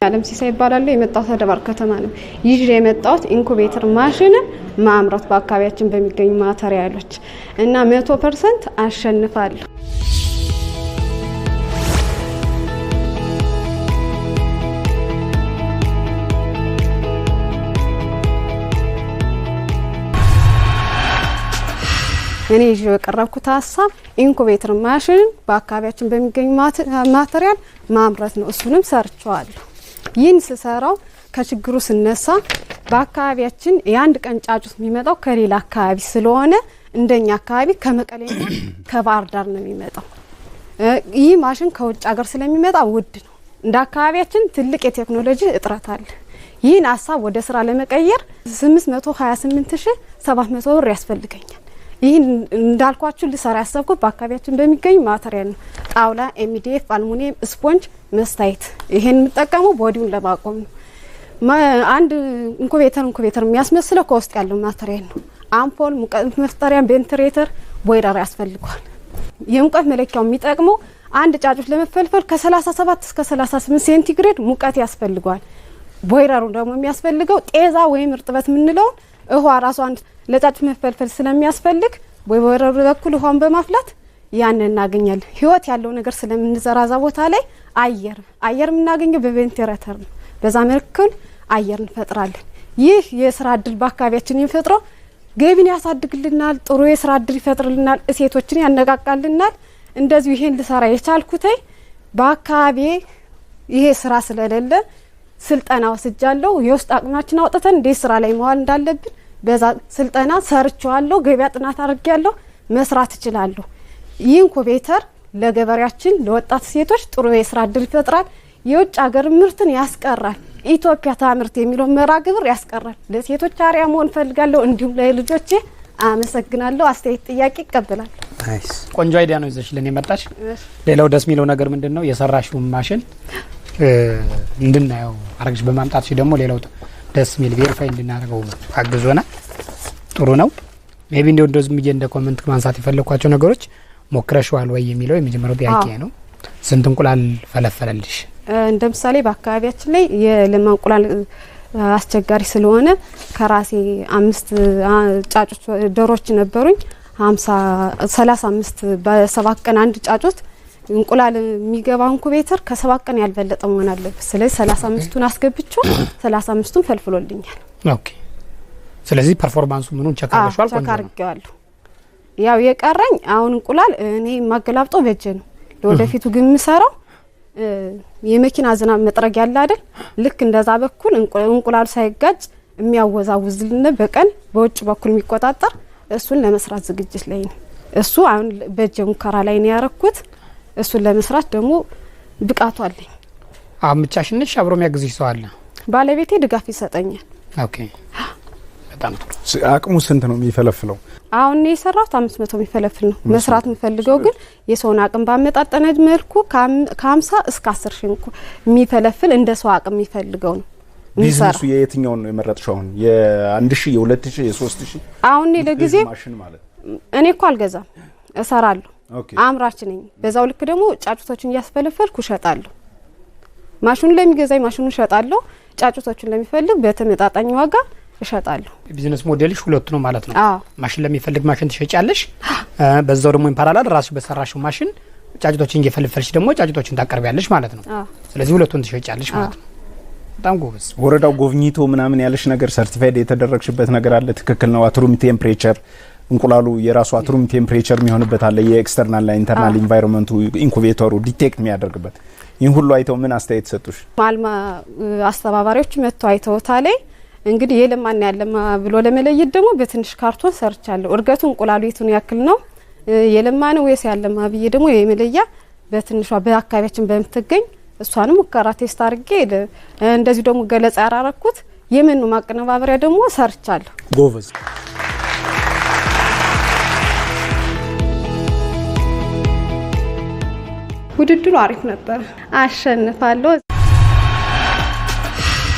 ዓለም ሲሳይ ይባላል። የመጣው ተደባር ከተማ ነው። ይዤ የመጣሁት ኢንኩቤተር ማሽን ማምረት በአካባቢያችን በሚገኙ ማቴሪያሎች እና 100% አሸንፋለሁ። እኔ ይዤ የቀረብኩት ሀሳብ ኢንኩቤተር ማሽን በአካባቢያችን በሚገኙ ማቴሪያል ማምረት ነው። እሱንም ሰርቻለሁ። ይህን ስሰራው ከችግሩ ስነሳ በአካባቢያችን የአንድ ቀን ጫጩት የሚመጣው ከሌላ አካባቢ ስለሆነ እንደኛ አካባቢ ከመቀሌና ከባህር ዳር ነው የሚመጣው። ይህ ማሽን ከውጭ ሀገር ስለሚመጣ ውድ ነው። እንደ አካባቢያችን ትልቅ የቴክኖሎጂ እጥረት አለ። ይህን ሀሳብ ወደ ስራ ለመቀየር 828700 ብር ያስፈልገኛል። ይህን እንዳልኳችሁ ልሰራ ያሰብኩት በአካባቢያችን በሚገኙ ማቴሪያል ነው። ጣውላ፣ ኤምዲኤፍ፣ አልሙኒየም፣ ስፖንጅ፣ መስታይት። ይሄን የምጠቀመው ቦዲውን ለማቆም ነው። አንድ ኢንኩቤተር የሚያስመስለው ከውስጥ ያለው ማቴሪያል ነው። አምፖል፣ ሙቀት መፍጠሪያ፣ ቬንትሬተር፣ ቦይለር ያስፈልገዋል። የሙቀት መለኪያው የሚጠቅመው አንድ ጫጩት ለመፈልፈል ከ37 እስከ 38 ሴንቲግሬድ ሙቀት ያስፈልገዋል። ቦይለሩ ደግሞ የሚያስፈልገው ጤዛ ወይም እርጥበት የምንለውን ውሃ ራሱ አንድ ለጫጩት መፈልፈል ስለሚያስፈልግ ቦይለሩ በኩል ውሃን በማፍላት ያን እናገኛለን። ህይወት ያለው ነገር ስለምንዘራዛ ቦታ ላይ አየር የምናገኘው በቬንቲሌተር ነው። በዛ መልኩል አየር እንፈጥራለን። ይህ የስራ እድል በአካባቢያችን የሚፈጥረው ገቢን ያሳድግልናል፣ ጥሩ የስራ እድል ይፈጥርልናል፣ እሴቶችን ያነቃቃልናል። እንደዚሁ ይሄን ልሰራ የቻልኩት በአካባቢ ይሄ ስራ ስለሌለ ስልጠና ወስጃለሁ። የውስጥ አቅማችን አውጥተን እንዴት ስራ ላይ መዋል እንዳለብን በዛ ስልጠና ሰርቻለሁ። ገበያ ጥናት አድርጌያለሁ። መስራት እችላለሁ። ይህ ኢንኩቤተር ለገበሬያችን ለወጣት ሴቶች ጥሩ የስራ እድል ይፈጥራል። የውጭ ሀገር ምርትን ያስቀራል። ኢትዮጵያ ታምርት የሚለው መርሃ ግብር ያስቀራል። ለሴቶች አርአያ መሆን ፈልጋለሁ። እንዲሁም ለልጆቼ አመሰግናለሁ። አስተያየት፣ ጥያቄ ይቀበላል። ናይስ፣ ቆንጆ አይዲያ ነው ይዘሽልን የመጣሽ። ሌላው ደስ የሚለው ነገር ምንድነው የሰራሽው ማሽን እንድናየው አረግሽ በማምጣትሽ ደግሞ ሌላው ደስ ሚል ቬሪፋይ እንድናደርገው አግዞና ጥሩ ነው። ሜቢ እንደው ዝም ብዬ እንደ ኮሜንት ማንሳት የፈለኳቸው ነገሮች ሞክረሽዋል ወይ የሚለው የመጀመሪያው ጥያቄ ነው። ስንት እንቁላል ፈለፈለልሽ? እንደ ምሳሌ በአካባቢያችን ላይ የለማ እንቁላል አስቸጋሪ ስለሆነ ከራሴ 5 ጫጩት ዶሮች ነበሩኝ። 35 በ7 ቀን አንድ ጫጩት እንቁላል የሚገባው ኢንኩቤተር ከ7 ቀን ያልበለጠ መሆን አለበት። ስለዚህ 35ቱን አስገብቼው 35ቱን ፈልፍሎልኛል። ኦኬ። ስለዚህ ፐርፎርማንሱ ምኑን ቼክ አድርገሻል? ቆንጆ ነው። ያው የቀረኝ አሁን እንቁላል እኔ ማገላብጠው በእጄ ነው። ለወደፊቱ ግን የምሰራው የመኪና ዝናብ መጥረግ ያለ አይደል? ልክ እንደዛ በኩል እንቁላል ሳይጋጭ የሚያወዛውዝልን በቀን በውጭ በኩል የሚቆጣጠር እሱን ለመስራት ዝግጅት ላይ ነው። እሱ አሁን በእጄ ሙከራ ላይ ነው ያረኩት። እሱን ለመስራት ደግሞ ብቃቱ አለኝ። ብቻሽን ነሽ? አብሮ የሚያግዝሽ ሰው አለ? ባለቤቴ ድጋፍ ይሰጠኛል። ኦኬ፣ በጣም ጥሩ። አቅሙ ስንት ነው የሚፈለፍለው? አሁን የሰራሁት 500 የሚፈለፍል ነው። መስራት የምፈልገው ግን የሰውን አቅም ባመጣጠነ መልኩ ከ50 እስከ 10 ሺህ የሚፈለፍል እንደ ሰው አቅም የሚፈልገው ነው። ቢዝነሱ የየትኛው ነው የመረጥሽው? አሁን የ1000 የ2000 የ3000? አሁን ለጊዜው ማሽን ማለት እኔ እኮ አልገዛም፣ እሰራለሁ። አምራች ነኝ። በዛው ልክ ደግሞ ጫጩቶችን እያስፈለፈልኩ እሸጣለሁ። ማሽኑ ለሚገዛኝ ማሽኑን እሸጣለሁ። ጫጩቶችን ለሚፈልግ በተመጣጣኝ ዋጋ እሸጣለሁ። ቢዝነስ ሞዴልሽ ሁለቱ ነው ማለት ነው። ማሽን ለሚፈልግ ማሽን ትሸጫለሽ፣ በዛው ደግሞ ኢምፓራላል ራስሽ በሰራሽው ማሽን ጫጩቶችን እየፈለፈልሽ ደግሞ ጫጩቶችን ታቀርቢያለሽ ማለት ነው። ስለዚህ ሁለቱን ትሸጫለሽ ማለት ነው። በጣም ጎበዝ። ወረዳው ጎብኝቶ ምናምን ያለሽ ነገር ሰርቲፋይድ የተደረግሽበት ነገር አለ? ትክክል ነው። አትሩም ቴምፕሬቸር እንቁላሉ የራሱ አትሩም ቴምፕሬቸር የሚሆንበት አለ። የኤክስተርናል እና ኢንተርናል ኢንቫይሮንመንቱ ኢንኩቤተሩ ዲቴክት የሚያደርግበት ይሄን ሁሉ አይተው ምን አስተያየት ሰጡሽ? ማልማ አስተባባሪዎች መጥተው አይተውታል። እንግዲህ የለማና ያለማ ብሎ ለመለየት ደግሞ በትንሽ ካርቶን ሰርቻለሁ። እርገቱ እንቁላሉ የቱን ያክል ነው የለማ ነው ወይስ ያለማ ብዬ ደግሞ የመለያ በትንሿ በአካባቢያችን በምትገኝ እሷንም ሙከራ ቴስት አድርጌ እንደዚህ ደግሞ ገለጻ ያራረኩት የመኑ ማቀነባበሪያ ደግሞ ሰርቻለሁ። ጎበዝ። ውድድሩ አሪፍ ነበር። አሸንፋለሁ።